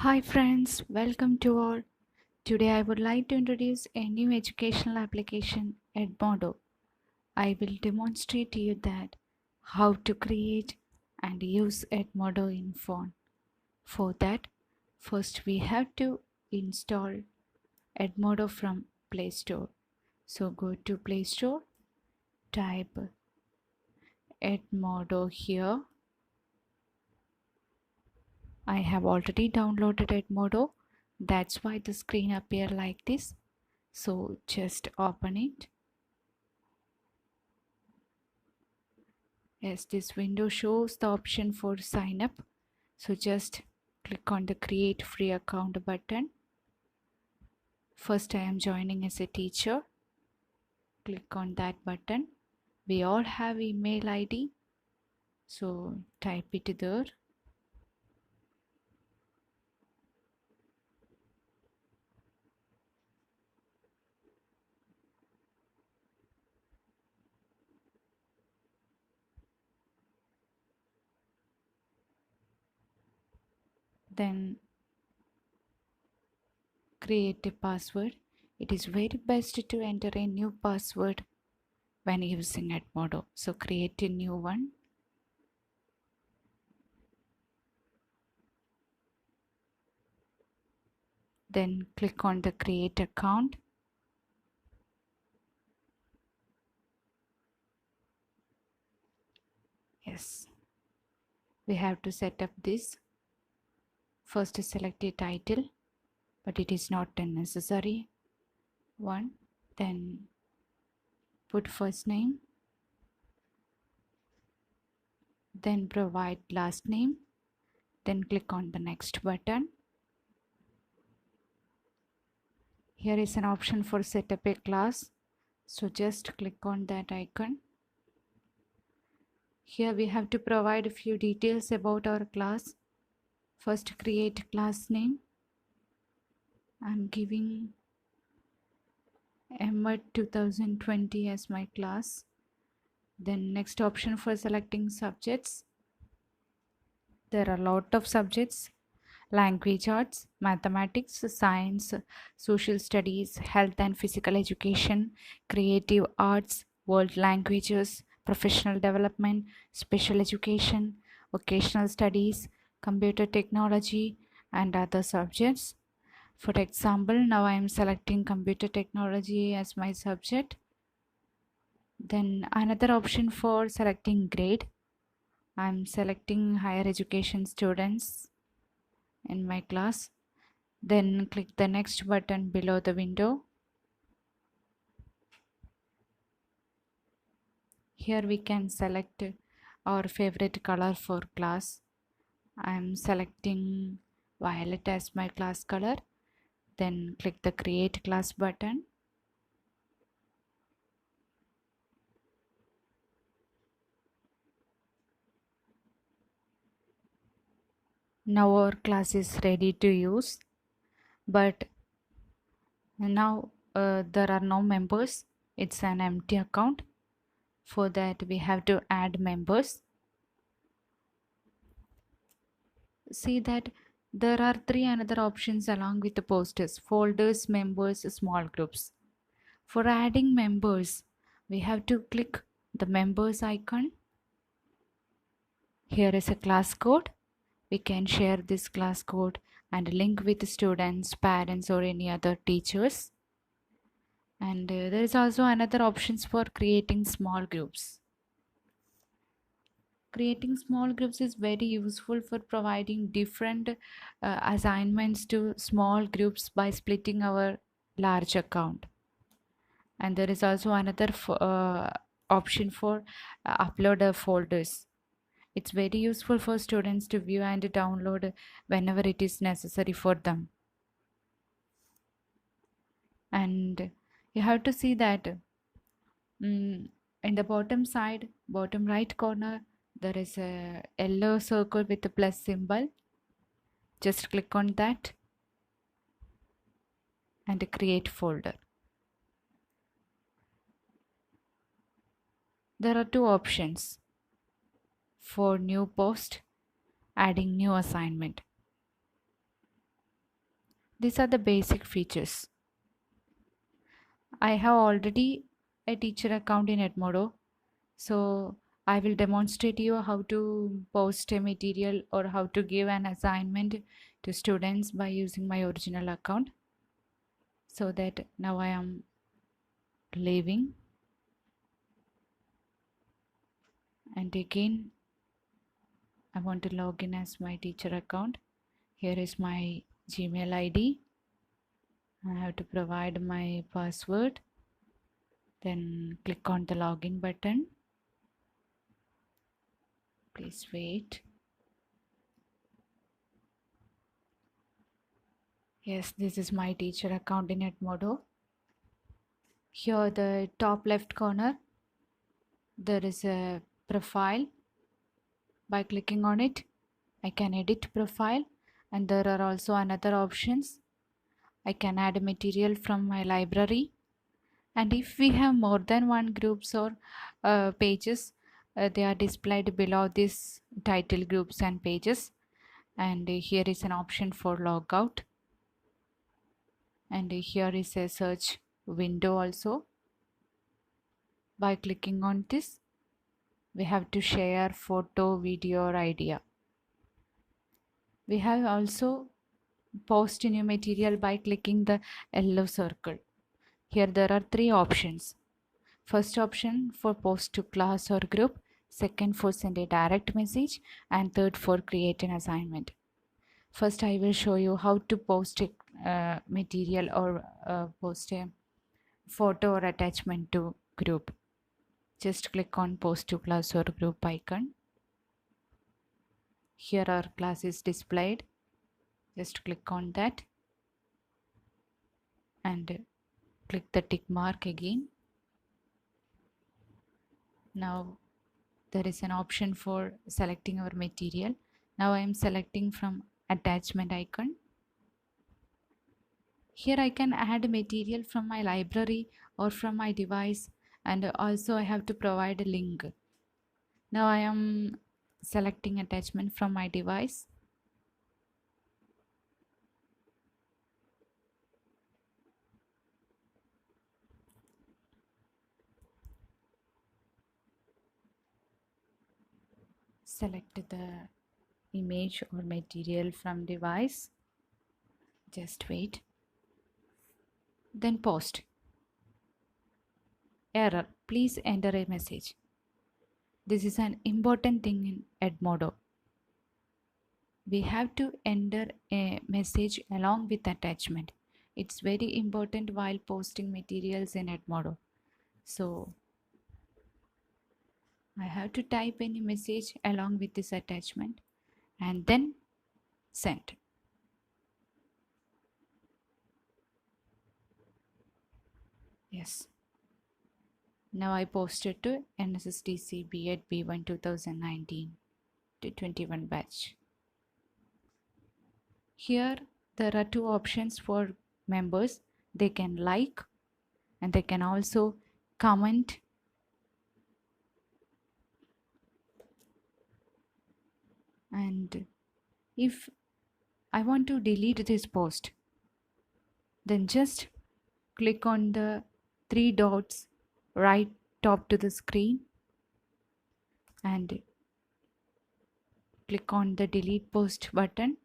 Hi friends, welcome to all. Today I would like to introduce a new educational application, Edmodo. I will demonstrate to you that how to create and use Edmodo in phone. For that, first we have to install Edmodo from Play Store. So go to Play Store, type Edmodo here. I have already downloaded Edmodo. That's why the screen appear like this. So just open it. Yes, this window shows the option for sign up. So just click on the create free account button. First I am joining as a teacher. Click on that button. We all have email ID. So type it there. Then create a password. It is very best to enter a new password when using Edmodo. So create a new one. Then click on the create account. Yes, we have to set up this. First select a title, but it is not a necessary one. Then put first name, then provide last name, then click on the next button. Here is an option for set up a class, so just click on that icon. Here we have to provide a few details about our class. First create class name. I'm giving Edmodo 2020 as my class. Then next option for selecting subjects. There are a lot of subjects: language arts, mathematics, science, social studies, health and physical education, creative arts, world languages, professional development, special education, vocational studies, computer technology, and other subjects. For example, now I am selecting computer technology as my subject. Then another option for selecting grade. I'm selecting higher education students in my class. Then click the next button below the window. Here we can select our favorite color for class. I'm selecting violet as my class color. Then click the create class button. Now our class is ready to use, but now there are no members. It's an empty account. For that we have to add members. See that there are three another options along with the posters: folders, members, small groups. For adding members, we have to click the members icon. Here is a class code. We can share this class code and link with students, parents, or any other teachers. And there is also another options for creating small groups. Creating small groups is very useful for providing different assignments to small groups by splitting our large account. And there is also another option for upload folders. It's very useful for students to view and download whenever it is necessary for them. And you have to see that in the bottom side, bottom right corner, there is a yellow circle with a plus symbol. Just click on that and create folder. There are two options for new post, adding new assignment. These are the basic features. I have already a teacher account in Edmodo, so I will demonstrate you how to post a material or how to give an assignment to students by using my original account. So that now I am leaving, and again I want to log in as my teacher account. Here is my Gmail ID. I have to provide my password, then click on the login button. Please wait. Yes, this is my teacher account in Edmodo. Here the top left corner there is a profile. By clicking on it I can edit profile, and there are also another options. I can add material from my library, and if we have more than one groups or pages, they are displayed below this title groups and pages. And here is an option for logout, and here is a search window also. By clicking on this we have to share photo, video or idea. We have also post new material by clicking the yellow circle. Here there are three options. First option for post to class or group, second for send a direct message, and third for create an assignment. First I will show you how to post a material or post a photo or attachment to group. Just click on post to class or group icon. Here our class is displayed. Just click on that and click the tick mark again. Now there is an option for selecting our material. Now I am selecting from attachment icon. Here I can add material from my library or from my device, and also I have to provide a link. Now I am selecting attachment from my device. Select the image or material from device. Just wait. Then post. Error. Please enter a message. This is an important thing in Edmodo. We have to enter a message along with attachment. It's very important while posting materials in Edmodo. So I have to type any message along with this attachment and then send. Yes. Now I posted to NSSTC B.Ed B1 2019 to 21 batch. Here there are two options for members. They can like and they can also comment. And if I want to delete this post, then just click on the three dots right top to the screen and click on the delete post button.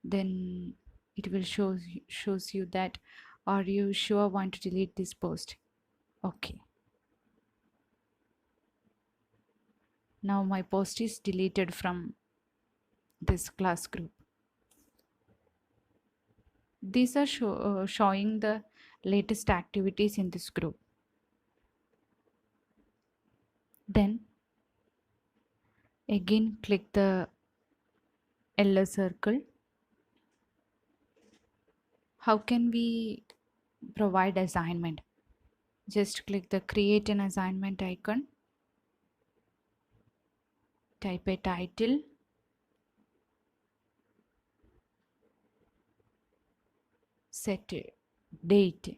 Then it will shows you that are you sure want to delete this post. Okay, now my post is deleted from this class group. These are showing the latest activities in this group. Then again click the yellow circle. How can we provide assignment? Just click the create an assignment icon. Type a title. Set date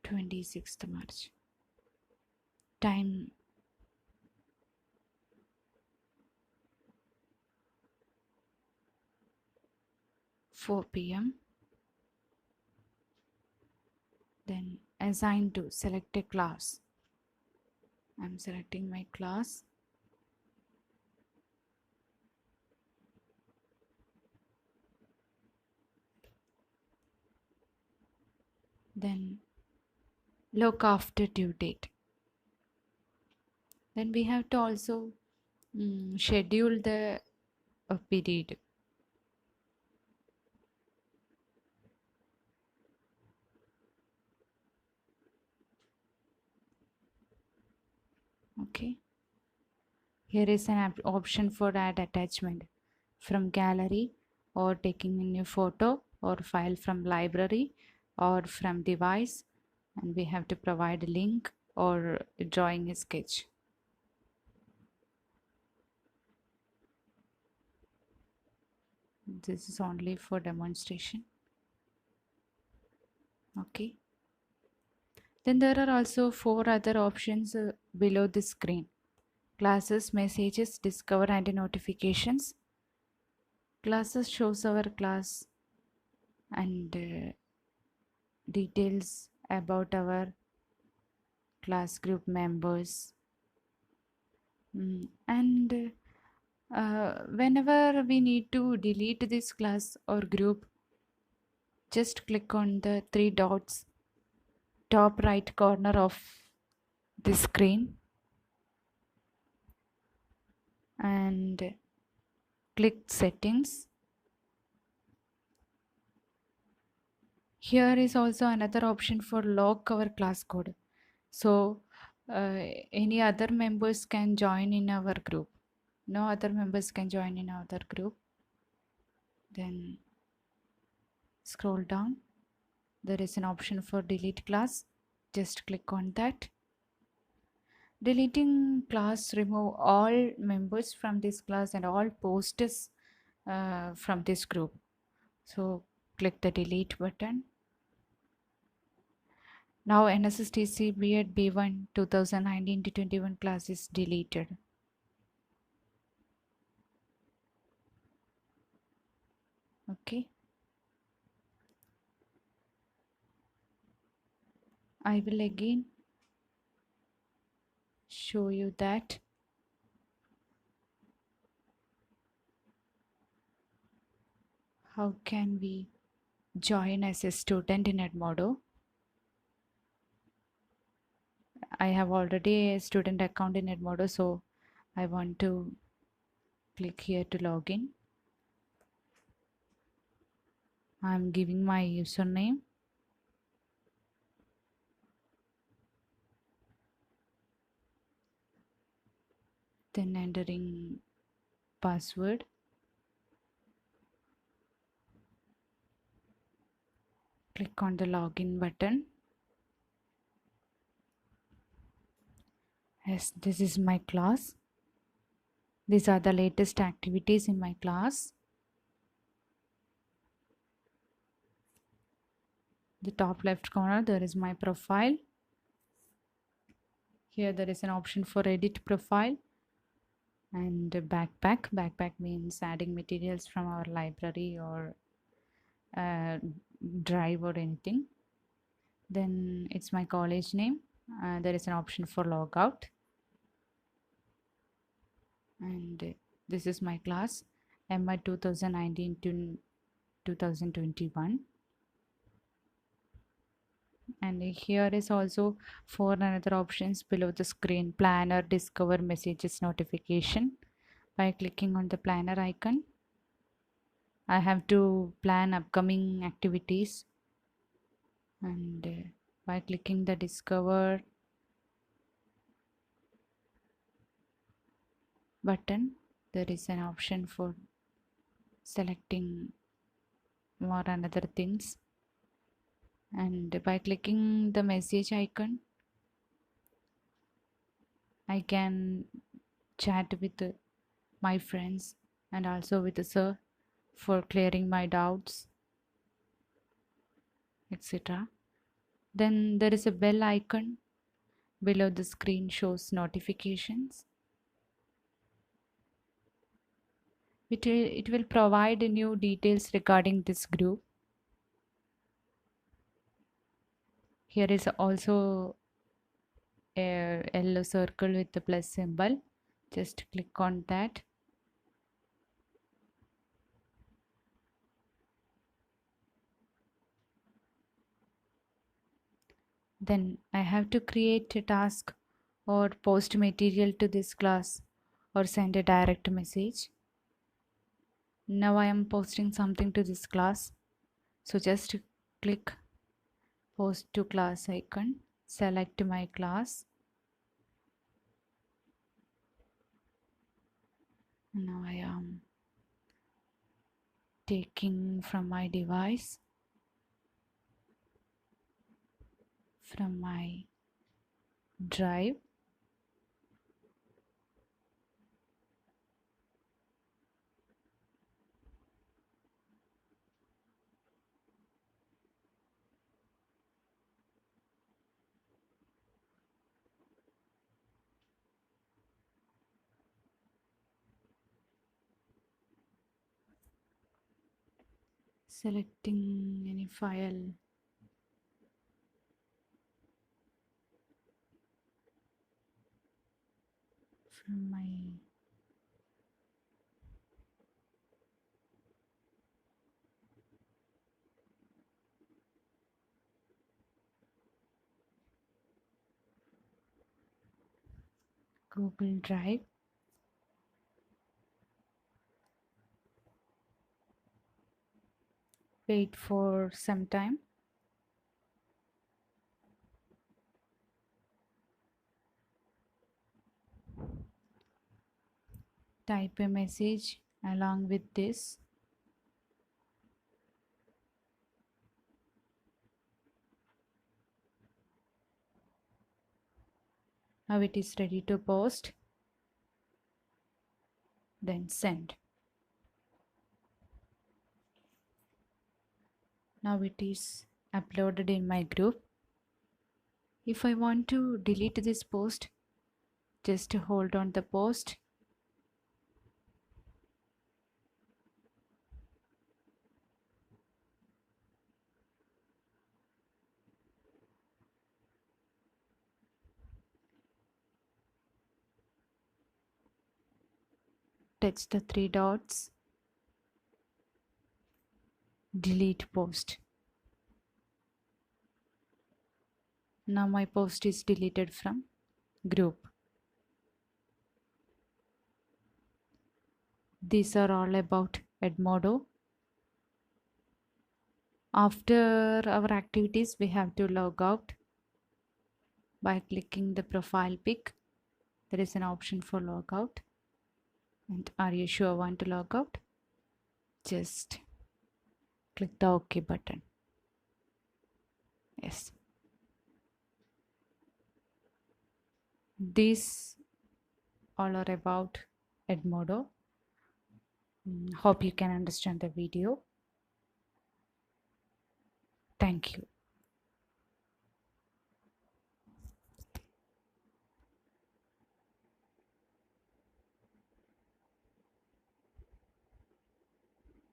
26th March. Time 4 p.m. Then assign to, select a class. I'm selecting my class. Then look after due date. Then we have to also schedule the period. Okay. Here is an option for add attachment from gallery, or taking a new photo or file from library or from device, and we have to provide a link or drawing a sketch. This is only for demonstration. Okay. Then there are also 4 other options below the screen: classes, messages, discover, and notifications. Classes shows our class and details about our class group members. And whenever we need to delete this class or group, just click on the 3 dots top right corner of the screen and click settings. Here is also another option for lock our class code, so any other members can join in our group. No other members can join in our group. Then scroll down, there is an option for delete class. Just click on that. Deleting class remove all members from this class and all posters from this group. So click the delete button. Now NSSTC B.Ed B1 2019-21 class is deleted. Okay. I will again show you that. How can we join as a student in Edmodo? I have already a student account in Edmodo, so I want to click here to log in. I'm giving my username. Then entering password. Click on the login button. Yes, this is my class. These are the latest activities in my class. The top left corner, there is my profile. Here there is an option for edit profile. And backpack. Backpack means adding materials from our library or drive or anything. Then it's my college name. There is an option for logout. And this is my class, MA 2019 to 2021. And here is also 4 another options below the screen: planner, discover, messages, notification. By clicking on the planner icon, I have to plan upcoming activities. And by clicking the discover button, there is an option for selecting more another things. And by clicking the message icon, I can chat with my friends and also with the sir for clearing my doubts, etc. Then there is a bell icon below the screen, shows notifications. It will provide new details regarding this group. Here is also a yellow circle with the plus symbol. Just click on that. Then I have to create a task or post material to this class or send a direct message. Now I am posting something to this class. So just click post to class icon, select my class. Now I am taking from my device, from my drive. Selecting any file. From my Google Drive. Wait for some time. Type a message along with this. Now it is ready to post. Then send. Now it is uploaded in my group. If I want to delete this post, just hold on the post. Touch the three dots. Delete post. Now my post is deleted from group. These are all about Edmodo. After our activities, we have to log out by clicking the profile pic. There is an option for logout. And are you sure want to log out? Just click the OK button. Yes. These all are about Edmodo. Hope you can understand the video. Thank you.